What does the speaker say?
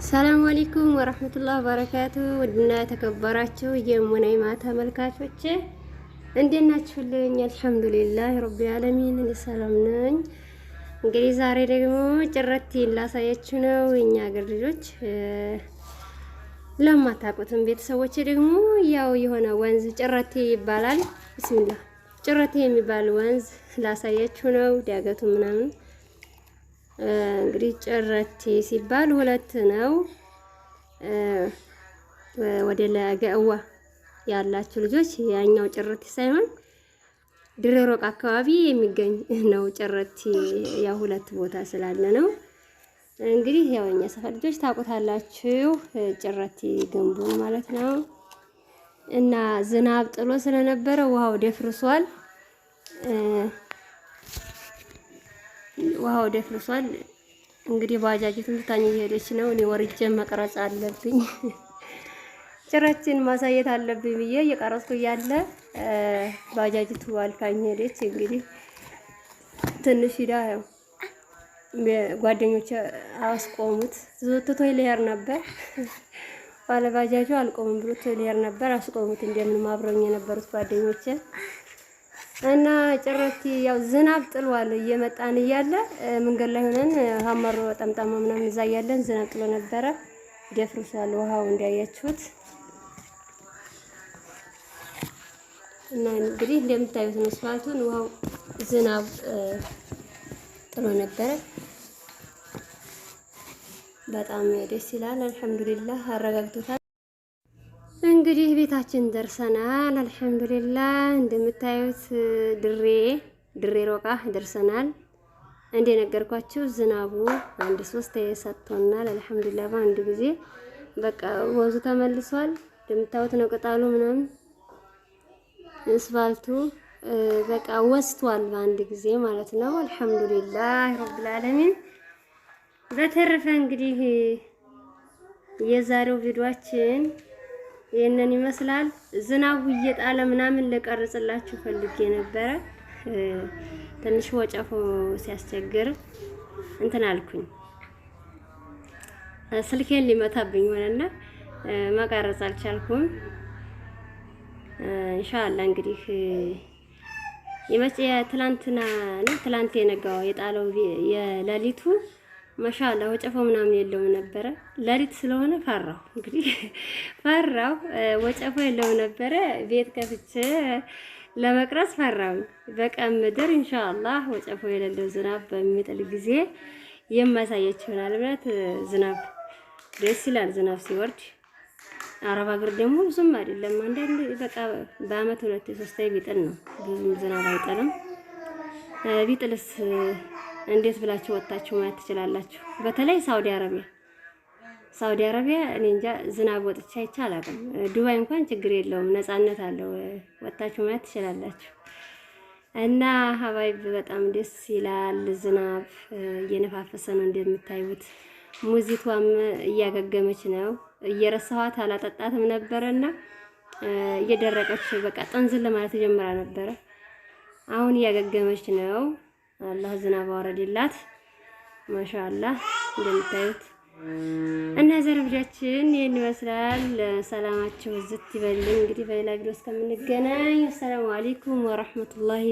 ሰላም አለይኩም ወራህመቱላሂ ወበረካቱ። ውድና ተከበራችሁ የሙናይማ ተመልካቾች እንዴት ናችሁልኝ? አልሐምዱሊላህ ረቢል ዓለሚን እኔ ሰላም ነኝ። እንግዲህ ዛሬ ደግሞ ጭረቲ ላሳያችሁ ነው። የኛ ሀገር ልጆች ለማታውቁትም ቤተሰቦች ደግሞ ያው የሆነ ወንዝ ጭረቲ ይባላል። ቢስሚላህ ጭረቲ የሚባል ወንዝ ላሳያችሁ ነው። ዳገቱ ምናምን እንግዲህ ጭረቲ ሲባል ሁለት ነው። ወደ ለገዋ ያላችሁ ልጆች ያኛው ጭረቲ ሳይሆን ድሬ ሮቅ አካባቢ የሚገኝ ነው። ጭረቲ ያው ሁለት ቦታ ስላለ ነው። እንግዲህ ያው እኛ ሰፈር ልጆች ታውቁታላችሁ ጭረቲ ግንቡን ማለት ነው። እና ዝናብ ጥሎ ስለነበረ ውሃው ደፍርሷል። ውሃው ደፍርሷል። እንግዲህ ባጃጅቱን ትታኝ እየሄደች ነው። እኔ ወርጄ መቅረጽ አለብኝ፣ ጭረቲን ማሳየት አለብኝ ብዬ እየቀረጽኩ እያለ ባጃጅቱ አልፋኝ ሄደች። እንግዲህ ትንሽ ሂዳ ያው ጓደኞቼ አስቆሙት። ትቶኝ ልሄድ ነበር፣ ባለ ባጃጁ አልቆምም ብሎ ትቶኝ ልሄድ ነበር። አስቆሙት። እንደምንም አብረውኝ የነበሩት ጓደኞቼ እና ጭረቲ ያው ዝናብ ጥሏል። እየመጣን እያለ መንገድ ላይ ሆነን ሀመሮ ጠምጣማ ምናምን እዛ እያለን ዝናብ ጥሎ ነበረ። ደፍርሷል ውሃው እንዳያችሁት። እና እንግዲህ እንደምታዩት ነው አስፋልቱን። ውሃው ዝናብ ጥሎ ነበረ። በጣም ደስ ይላል። አልሐምዱሊላህ አረጋግቶታል። እንግዲህ ቤታችን ደርሰናል። አልሐምዱሊላህ እንደምታዩት ድሬ ሮቃ ደርሰናል። እንደነገርኳችሁ ዝናቡ አንድ 3 ሰጥቶናል። አልሐምዱሊላህ በአንድ ጊዜ በቃ ወዙ ተመልሷል። እንደምታዩት ነው ቅጠሉ ምናምን አስፋልቱ በቃ ወስቷል በአንድ ጊዜ ማለት ነው። አልሐምዱሊላህ ረብል ዓለሚን። በተረፈ እንግዲህ የዛሬው ቪዲዮአችን ይሄንን ይመስላል። ዝናቡ እየጣለ ምናምን ለቀርጽላችሁ ፈልጌ ነበረ። ትንሽ ወጨፎ ሲያስቸግር እንትን አልኩኝ፣ ስልኬን ሊመታብኝ ሆነና መቀረጽ አልቻልኩም። ኢንሻአላህ እንግዲህ ትላንትና ነው ትላንት የነጋው የጣለው የሌሊቱ ማሻአላ ወጨፎ ምናምን የለውም ነበረ። ሌሊት ስለሆነ ፈራው፣ እንግዲህ ፈራው። ወጨፎ የለውም ነበረ። ቤት ከፍቼ ለመቅረጽ ፈራው። በቀን ምድር ኢንሻአላህ ወጨፎ የሌለው ዝናብ በሚጥል ጊዜ የማሳያችሁ ይሆናል። ብለት ዝናብ ደስ ይላል። ዝናብ ሲወርድ አረብ ሀገር ደግሞ ብዙም አይደለም። አንዳንድ በቃ በአመት 2-3 ቢጥል ነው። ብዙም ዝናብ አይጥልም። ቢጥልስ እንዴት ብላችሁ ወጣችሁ ማየት ትችላላችሁ። በተለይ ሳውዲ አረቢያ እኔ እንጃ ዝናብ ወጥቼ አይቼ አላውቅም። ዱባይ እንኳን ችግር የለውም ነፃነት አለው፣ ወጣችሁ ማየት ትችላላችሁ። እና ሀባይብ በጣም ደስ ይላል። ዝናብ እየነፋፈሰ ነው እንደምታዩት። ሙዚቷም እያገገመች ነው። እየረሳኋት አላጠጣትም ነበረና እየደረቀች በቃ ጠንዝል ለማለት ጀምራ ነበረ። አሁን እያገገመች ነው። አላህ ዝናብ አወረደላት ማሻአላህ እንደምታዩት። እና ዘርብጃችን ይሄን ይመስላል። ሰላማችሁ ዝት ይበልኝ። እንግዲህ በሌላ ቪዲዮ እስከምንገናኝ ሰላም አለይኩም ወራህመቱላሂ